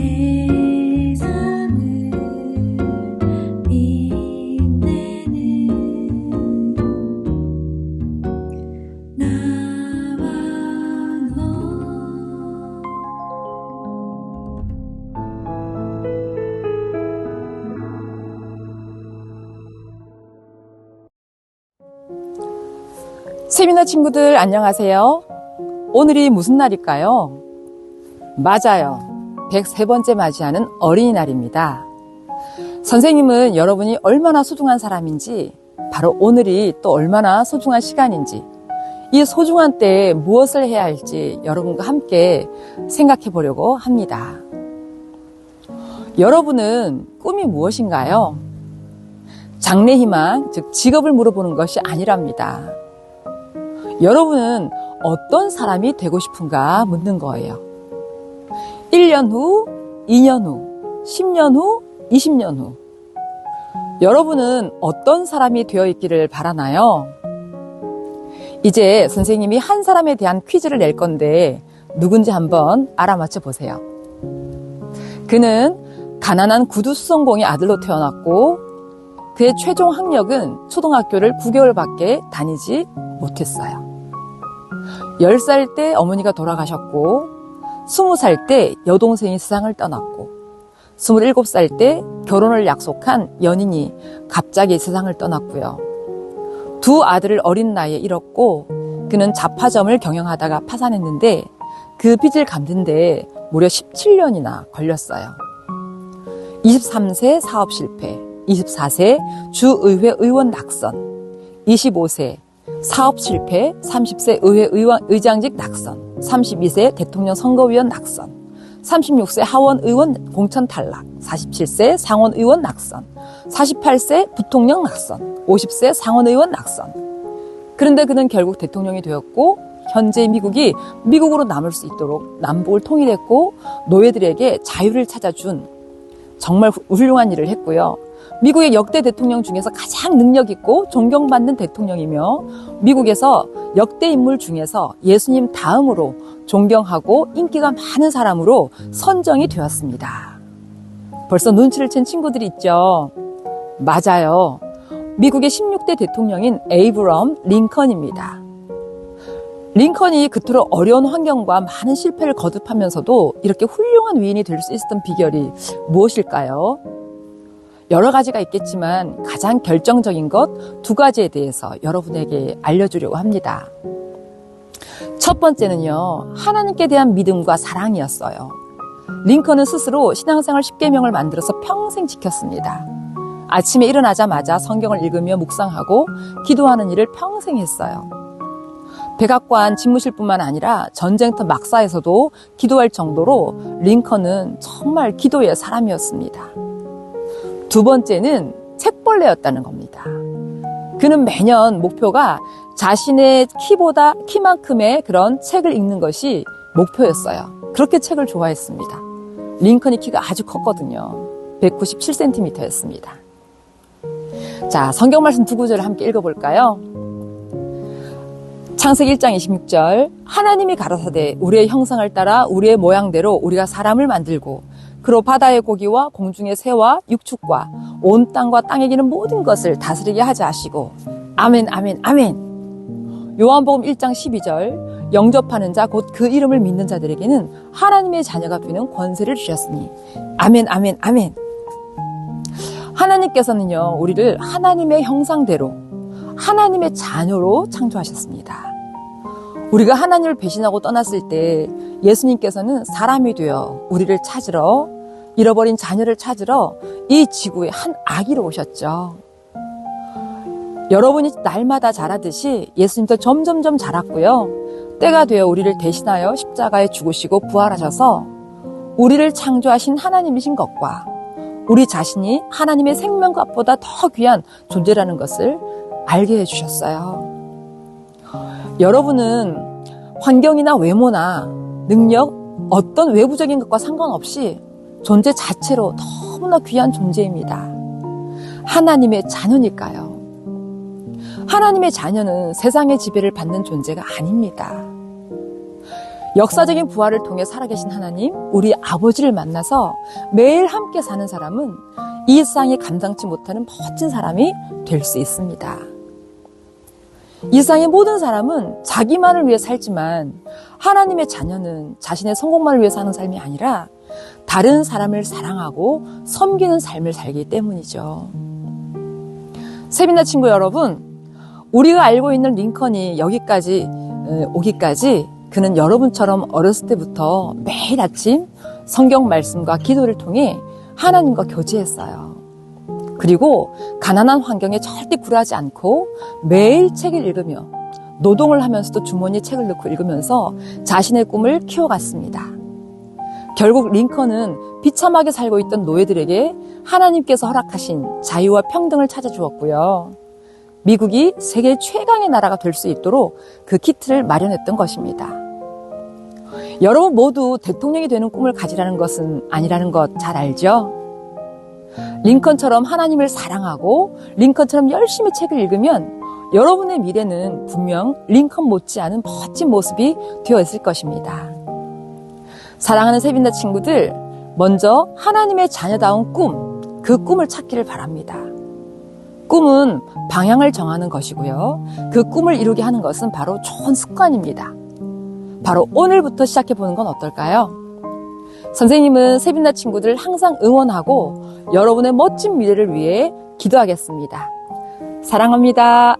세상을 빛내는 나와 너. 세미나 친구들 안녕하세요. 오늘이 무슨 날일까요? 맞아요. 103번째 맞이하는 어린이날입니다. 선생님은 여러분이 얼마나 소중한 사람인지, 바로 오늘이 또 얼마나 소중한 시간인지, 이 소중한 때에 무엇을 해야 할지 여러분과 함께 생각해 보려고 합니다. 여러분은 꿈이 무엇인가요? 장래희망, 즉 직업을 물어보는 것이 아니랍니다. 여러분은 어떤 사람이 되고 싶은가 묻는 거예요. 1년 후, 2년 후, 10년 후, 20년 후. 여러분은 어떤 사람이 되어 있기를 바라나요? 이제 선생님이 한 사람에 대한 퀴즈를 낼 건데 누군지 한번 알아맞혀 보세요. 그는 가난한 구두 수선공의 아들로 태어났고 그의 최종 학력은 초등학교를 9개월밖에 다니지 못했어요. 10살 때 어머니가 돌아가셨고 20살 때 여동생이 세상을 떠났고 27살 때 결혼을 약속한 연인이 갑자기 세상을 떠났고요. 두 아들을 어린 나이에 잃었고 그는 잡화점을 경영하다가 파산했는데 그 빚을 갚는데 무려 17년이나 걸렸어요. 23세 사업 실패, 24세 주의회 의원 낙선, 25세 사업 실패, 30세 의회 의장직 낙선, 32세 대통령 선거위원 낙선, 36세 하원 의원 공천 탈락, 47세 상원 의원 낙선, 48세 부통령 낙선, 50세 상원 의원 낙선. 그런데 그는 결국 대통령이 되었고 현재 미국이 미국으로 남을 수 있도록 남북을 통일했고 노예들에게 자유를 찾아준 정말 훌륭한 일을 했고요. 미국의 역대 대통령 중에서 가장 능력 있고 존경받는 대통령이며 미국에서 역대 인물 중에서 예수님 다음으로 존경하고 인기가 많은 사람으로 선정이 되었습니다. 벌써 눈치를 챈 친구들이 있죠. 맞아요. 미국의 16대 대통령인 에이브럼 링컨입니다. 링컨이 그토록 어려운 환경과 많은 실패를 거듭하면서도 이렇게 훌륭한 위인이 될 수 있었던 비결이 무엇일까요? 여러 가지가 있겠지만 가장 결정적인 것 2가지에 대해서 여러분에게 알려주려고 합니다. 첫 번째는요, 하나님께 대한 믿음과 사랑이었어요. 링컨은 스스로 신앙생활 10계명을 만들어서 평생 지켰습니다. 아침에 일어나자마자 성경을 읽으며 묵상하고 기도하는 일을 평생 했어요. 백악관 집무실뿐만 아니라 전쟁터 막사에서도 기도할 정도로 링컨은 정말 기도의 사람이었습니다. 2번째는 책벌레였다는 겁니다. 그는 매년 목표가 자신의 키만큼의 그런 책을 읽는 것이 목표였어요. 그렇게 책을 좋아했습니다. 링컨이 키가 아주 컸거든요. 197cm였습니다. 자, 성경 말씀 2구절을 함께 읽어볼까요? 창세기 1장 26절, 하나님이 가라사대 우리의 형상을 따라 우리의 모양대로 우리가 사람을 만들고 그로 바다의 고기와 공중의 새와 육축과 온 땅과 땅에 기는 모든 것을 다스리게 하자 하시고 아멘 아멘 아멘. 요한복음 1장 12절, 영접하는 자 곧 그 이름을 믿는 자들에게는 하나님의 자녀가 되는 권세를 주셨으니 아멘 아멘 아멘. 하나님께서는요, 우리를 하나님의 형상대로 하나님의 자녀로 창조하셨습니다. 우리가 하나님을 배신하고 떠났을 때 예수님께서는 사람이 되어 우리를 찾으러, 잃어버린 자녀를 찾으러 이 지구에 한 아기로 오셨죠. 여러분이 날마다 자라듯이 예수님도 점점점 자랐고요. 때가 되어 우리를 대신하여 십자가에 죽으시고 부활하셔서 우리를 창조하신 하나님이신 것과 우리 자신이 하나님의 생명값보다 더 귀한 존재라는 것을 알게 해주셨어요. 여러분은 환경이나 외모나 능력, 어떤 외부적인 것과 상관없이 존재 자체로 너무나 귀한 존재입니다. 하나님의 자녀니까요. 하나님의 자녀는 세상의 지배를 받는 존재가 아닙니다. 역사적인 부활을 통해 살아계신 하나님, 우리 아버지를 만나서 매일 함께 사는 사람은 이 세상이 감당치 못하는 멋진 사람이 될 수 있습니다. 이 세상의 모든 사람은 자기만을 위해 살지만 하나님의 자녀는 자신의 성공만을 위해 사는 삶이 아니라 다른 사람을 사랑하고 섬기는 삶을 살기 때문이죠. 세빈나 친구 여러분, 우리가 알고 있는 링컨이 여기까지 오기까지 그는 여러분처럼 어렸을 때부터 매일 아침 성경 말씀과 기도를 통해 하나님과 교제했어요. 그리고 가난한 환경에 절대 굴하지 않고 매일 책을 읽으며 노동을 하면서도 주머니에 책을 넣고 읽으면서 자신의 꿈을 키워갔습니다. 결국 링컨은 비참하게 살고 있던 노예들에게 하나님께서 허락하신 자유와 평등을 찾아주었고요. 미국이 세계 최강의 나라가 될 수 있도록 그 키트를 마련했던 것입니다. 여러분 모두 대통령이 되는 꿈을 가지라는 것은 아니라는 것 잘 알죠? 링컨처럼 하나님을 사랑하고 링컨처럼 열심히 책을 읽으면 여러분의 미래는 분명 링컨 못지않은 멋진 모습이 되어 있을 것입니다. 사랑하는 세빈나 친구들, 먼저 하나님의 자녀다운 꿈, 그 꿈을 찾기를 바랍니다. 꿈은 방향을 정하는 것이고요. 그 꿈을 이루게 하는 것은 바로 좋은 습관입니다. 바로 오늘부터 시작해보는 건 어떨까요? 선생님은 세빈나 친구들 항상 응원하고 여러분의 멋진 미래를 위해 기도하겠습니다. 사랑합니다.